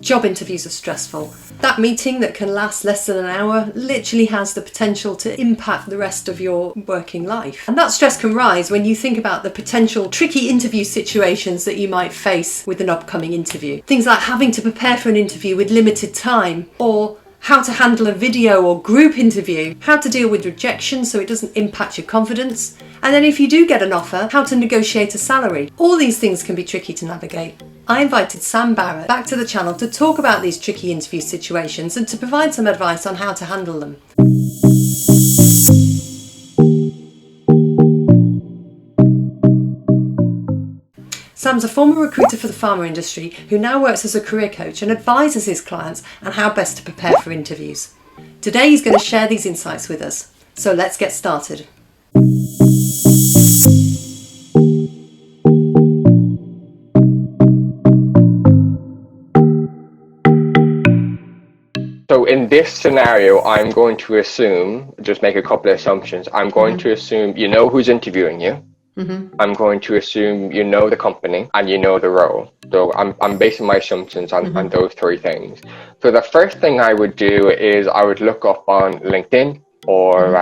Job interviews are stressful. That meeting that can last less than an hour literally has the potential to impact the rest of your working life. And that stress can rise when you think about the potential tricky interview situations that you might face with an upcoming interview. Things like having to prepare for an interview with limited time, or how to handle a video or group interview, how to deal with rejection so it doesn't impact your confidence, and then if you do get an offer, how to negotiate a salary. All these things can be tricky to navigate. I invited Sam Barrett back to the channel to talk about these tricky interview situations and to provide some advice on how to handle them. Sam's a former recruiter for the pharma industry who now works as a career coach and advises his clients on how best to prepare for interviews. Today he's going to share these insights with us. So let's get started. So in this scenario, I'm going to assume, just make a couple of assumptions. I'm going to assume you know who's interviewing you. I'm going to assume you know the company and you know the role. So I'm basing my assumptions on those three things. So the first thing I would do is I would look up on LinkedIn or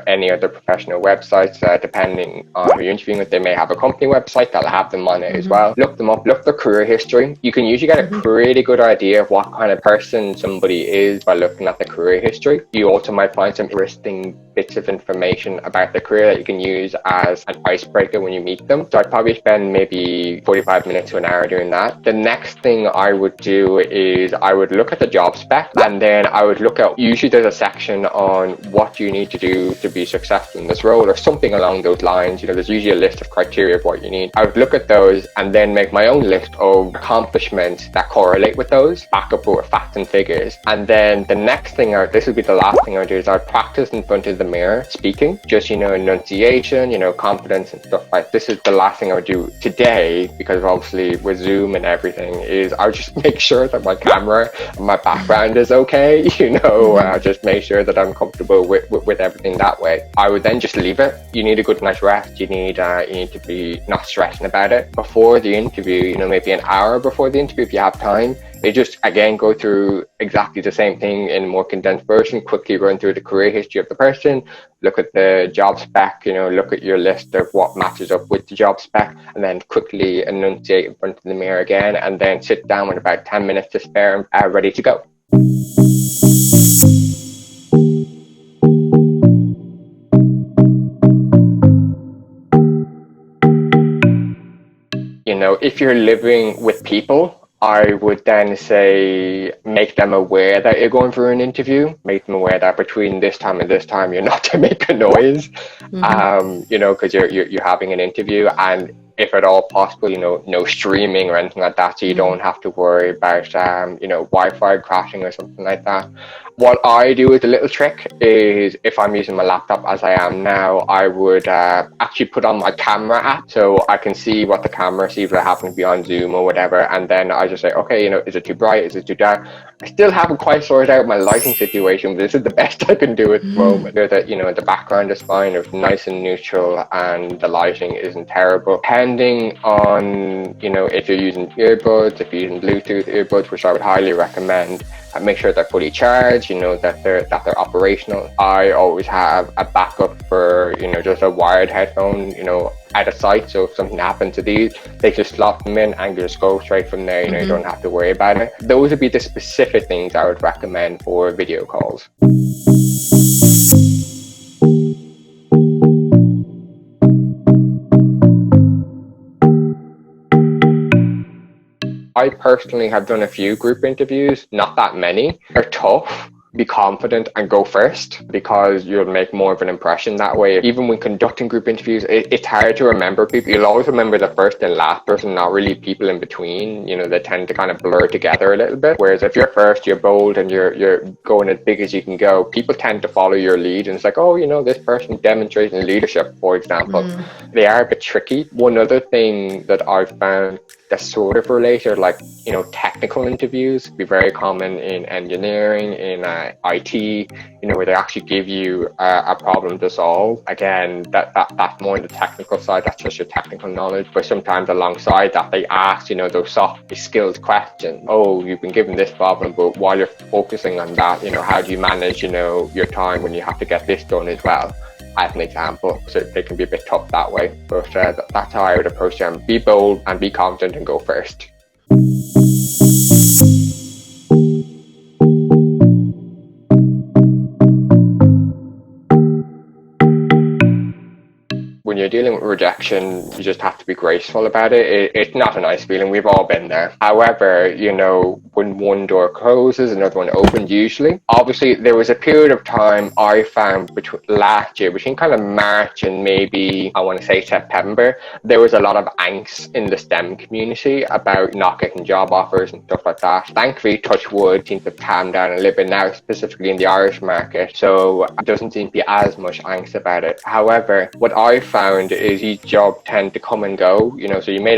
any other professional websites, depending on who you're interviewing with. They may have a company website that'll have them on it as well. Look them up, look their career history. You can usually get a pretty good idea of what kind of person somebody is by looking at the career history. You also might find some interesting bits of information about their career that you can use as an icebreaker when you meet them. So I'd probably spend maybe 45 minutes to an hour doing that. The next thing I would do is I would look at the job spec, and then I would look at, usually there's a section on what you need to do to be successful in this role or something along those lines. You know, there's usually a list of criteria of what you need. I would look at those and then make my own list of accomplishments that correlate with those, back up with facts and figures. And then the next thing, or this would be the last thing I would do, is I'd practice in front of the mirror speaking, just, you know, enunciation, you know, confidence and stuff like this. Is the last thing I would do today, because obviously with Zoom and everything, is I would just make sure that my camera and my background is okay, you know, just make sure that I'm comfortable with everything that way. I would then just leave it. You need a good night's rest. You need to be not stressing about it before the interview, you know, maybe an hour before the interview if you have time. They just, again, go through exactly the same thing in a more condensed version, quickly run through the career history of the person, look at the job spec, you know, look at your list of what matches up with the job spec, and then quickly enunciate in front of the mirror again, and then sit down with about 10 minutes to spare and ready to go. You know, if you're living with people, I would then say make them aware that you're going for an interview. Make them aware that between this time and this time you're not to make a noise, you know, because you're having an interview. And if at all possible, you know, no streaming or anything like that, so you don't have to worry about, you know, Wi-Fi crashing or something like that. What I do as a little trick is, if I'm using my laptop as I am now, I would actually put on my camera app so I can see what the camera sees if I happen to be on Zoom or whatever. And then I just say, okay, you know, is it too bright? Is it too dark? I still haven't quite sorted out my lighting situation, but this is the best I can do at the moment. That, you know, the background is fine, it's nice and neutral, and the lighting isn't terrible. Depending on, you know, if you're using earbuds, if you're using Bluetooth earbuds, which I would highly recommend, make sure they're fully charged, you know, that they're operational. I always have a backup for, you know, just a wired headphone, you know, at a site, so if something happens to these, they just slot them in and just go straight from there. You know, you don't have to worry about it. Those would be the specific things I would recommend for video calls. I personally have done a few group interviews, not that many. They're tough. Be confident and go first, because you'll make more of an impression that way. Even when conducting group interviews, it's hard to remember people. You'll always remember the first and last person, not really people in between. You know, they tend to kind of blur together a little bit. Whereas if you're first, you're bold and you're going as big as you can go, people tend to follow your lead. And it's like, oh, you know, this person demonstrating leadership, for example. They are a bit tricky. One other thing that I've found that's sort of related, like, you know, technical interviews be very common in engineering, in IT, you know, where they actually give you a problem to solve. Again, that's more in the technical side, that's just your technical knowledge. But sometimes alongside that, they ask, you know, those soft skills questions. Oh, you've been given this problem, but while you're focusing on that, you know, how do you manage, you know, your time when you have to get this done as well, as an example. So they can be a bit tough that way, but that's how I would approach them. Be bold and be confident and go first. When you're dealing with rejection, you just have to be graceful about it. It's not a nice feeling. We've all been there. However, you know, when one door closes, another one opens usually. Obviously, there was a period of time I found last year, between kind of March and maybe, I want to say September, there was a lot of angst in the STEM community about not getting job offers and stuff like that. Thankfully, touch wood, seems to have calmed down a little bit now, specifically in the Irish market. So it doesn't seem to be as much angst about it. However, what I found is each job tend to come and go, you know, so you may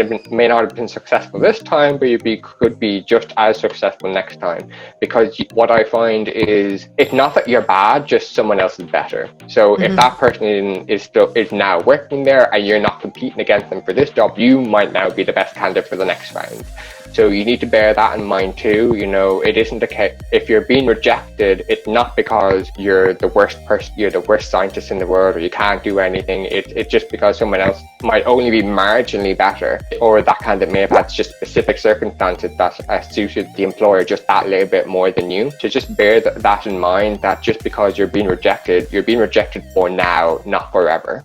not have been successful this time, but could be just as successful next time. Because what I find is, it's not that you're bad, just someone else is better. So if that person is now working there and you're not competing against them for this job, you might now be the best candidate for the next round. So you need to bear that in mind too. You know, it isn't the case, if you're being rejected, it's not because you're the worst person, you're the worst scientist in the world, or you can't do anything. It's just because someone else might only be marginally better, or that candidate may have had just specific circumstances that suited the employer just that little bit more than you. So just bear that in mind, that just because you're being rejected for now, not forever.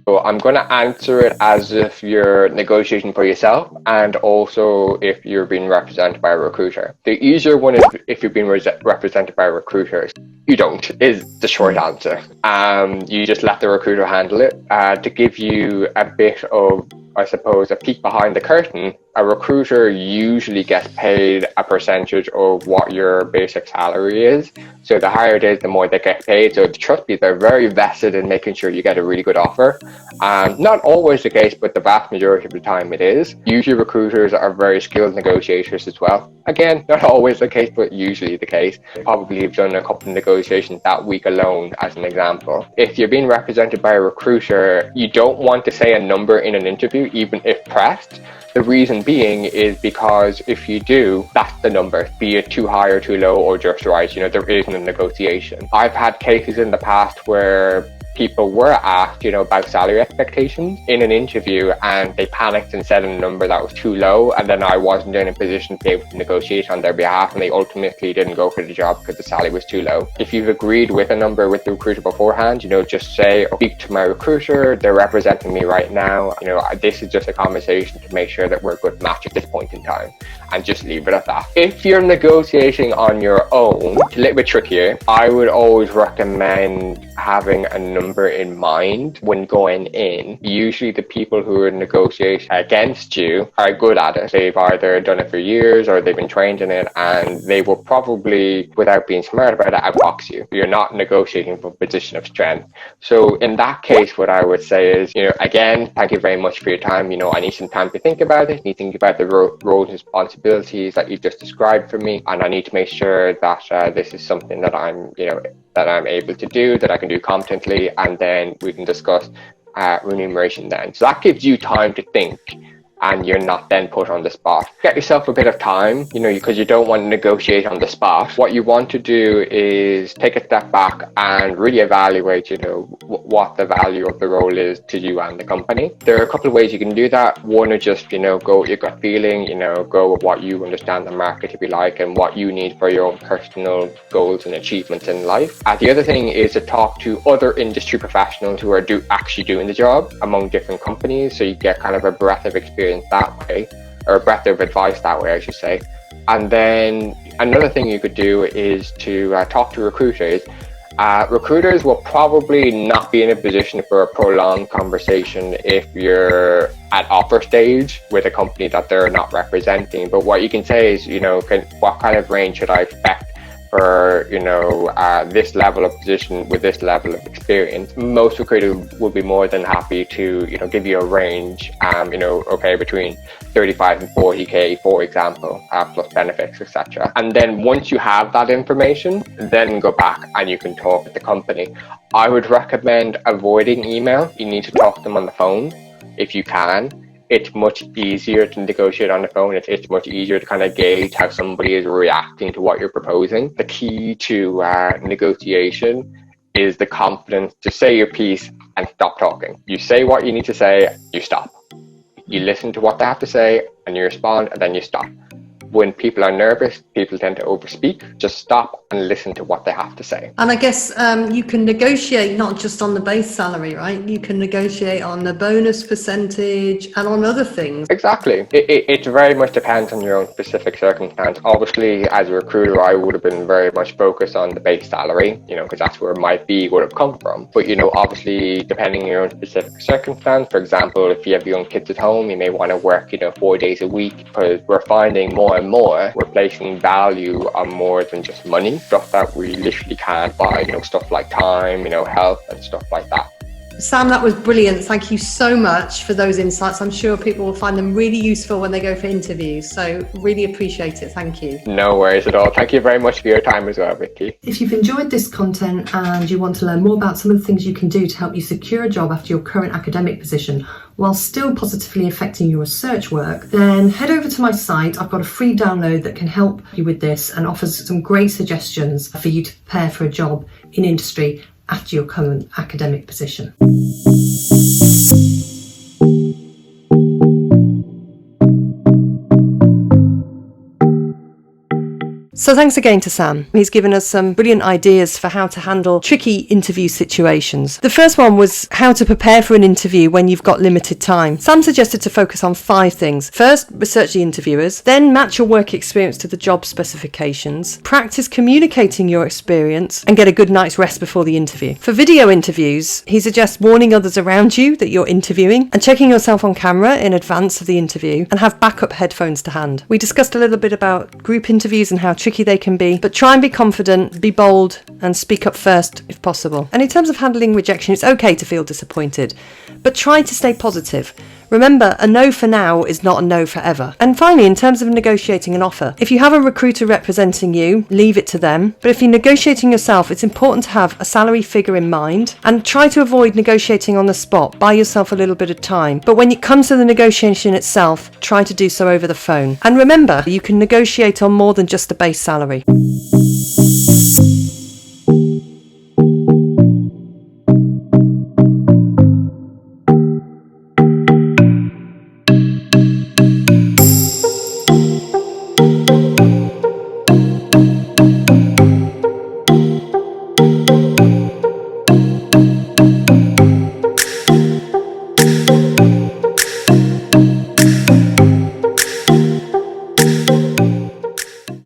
So I'm going to answer it as if you're negotiating for yourself, and also if you're being represented by a recruiter. The easier one is if you're being represented by a recruiter. You don't, is the short answer. You just let the recruiter handle it. To give you a bit of, I suppose, a peek behind the curtain, a recruiter usually gets paid a percentage of what your basic salary is. So the higher it is, the more they get paid. So trust me, they're very vested in making sure you get a really good offer. Not always the case, but the vast majority of the time it is. Usually recruiters are very skilled negotiators as well. Again, not always the case, but usually the case. Probably have done a couple of negotiations that week alone, as an example. If you're being represented by a recruiter, you don't want to say a number in an interview, even if pressed. The reason being is because if you do, that's the number, be it too high or too low or just right. You know, there isn't a negotiation. I've had cases in the past where people were asked, you know, about salary expectations in an interview, and they panicked and said a number that was too low, and then I wasn't in a position to be able to negotiate on their behalf, and they ultimately didn't go for the job because the salary was too low. If you've agreed with a number with the recruiter beforehand, you know, just say, speak to my recruiter, they're representing me right now, you know, this is just a conversation to make sure that we're a good match at this point in time, and just leave it at that. If you're negotiating on your own, it's a little bit trickier. I would always recommend having a number in mind when going in. Usually the people who are negotiating against you are good at it. They've either done it for years or they've been trained in it, and they will probably, without being smart about it, outbox you. You're not negotiating from a position of strength. So in that case, what I would say is, you know, again, thank you very much for your time. You know, I need some time to think about it. I need to think about the roles and responsibilities that you've just described for me, and I need to make sure that this is something that I'm, you know, that I'm able to do, that I can do competently, and then we can discuss remuneration then. So that gives you time to think, and you're not then put on the spot. Get yourself a bit of time, you know, because you don't want to negotiate on the spot. What you want to do is take a step back and really evaluate, you know, what the value of the role is to you and the company. There are a couple of ways you can do that. One is just, you know, go with your gut feeling, you know, go with what you understand the market to be like and what you need for your own personal goals and achievements in life. The other thing is to talk to other industry professionals who are actually doing the job among different companies, so you get kind of a breadth of experience that way, or a breadth of advice that way, I should say. And then another thing you could do is to talk to recruiters. Recruiters will probably not be in a position for a prolonged conversation if you're at offer stage with a company that they're not representing. But what you can say is, you know, what kind of range should I expect for, this level of position with this level of experience, most recruiters will be more than happy to, give you a range, between 35 and 40k, for example, plus benefits, etc. And then once you have that information, then go back and you can talk with the company. I would recommend avoiding email. You need to talk to them on the phone if you can. It's much easier to negotiate on the phone. It's much easier to kind of gauge how somebody is reacting to what you're proposing. The key to negotiation is the confidence to say your piece and stop talking. You say what you need to say, you stop. You listen to what they have to say and you respond, and then you stop. When people are nervous, people tend to overspeak. Just stop and listen to what they have to say. And I guess you can negotiate not just on the base salary, right? You can negotiate on the bonus percentage and on other things. Exactly. It very much depends on your own specific circumstance. Obviously, as a recruiter, I would have been very much focused on the base salary, because that's where my fee would have come from. But, obviously, depending on your own specific circumstance, for example, if you have young kids at home, you may want to work, 4 days a week, because we're finding more and more we're placing value on more than just money, stuff that we literally can't buy, stuff like time, health and stuff like that. Sam, that was brilliant. Thank you so much for those insights. I'm sure people will find them really useful when they go for interviews. So really appreciate it. Thank you. No worries at all. Thank you very much for your time as well, Vicky. If you've enjoyed this content and you want to learn more about some of the things you can do to help you secure a job after your current academic position while still positively affecting your research work, then head over to my site. I've got a free download that can help you with this and offers some great suggestions for you to prepare for a job in industry after your current academic position. So thanks again to Sam. He's given us some brilliant ideas for how to handle tricky interview situations. The first one was how to prepare for an interview when you've got limited time. Sam suggested to focus on 5 things. First, research the interviewers. Then match your work experience to the job specifications. Practice communicating your experience and get a good night's rest before the interview. For video interviews, he suggests warning others around you that you're interviewing and checking yourself on camera in advance of the interview, and have backup headphones to hand. We discussed a little bit about group interviews and how tricky they can be, but try and be confident, be bold, and speak up first if possible. And in terms of handling rejection, it's okay to feel disappointed, but try to stay positive. Remember, a no for now is not a no forever. And finally, in terms of negotiating an offer, if you have a recruiter representing you, leave it to them. But if you're negotiating yourself, it's important to have a salary figure in mind and try to avoid negotiating on the spot. Buy yourself a little bit of time. But when it comes to the negotiation itself, try to do so over the phone. And remember, you can negotiate on more than just the base salary.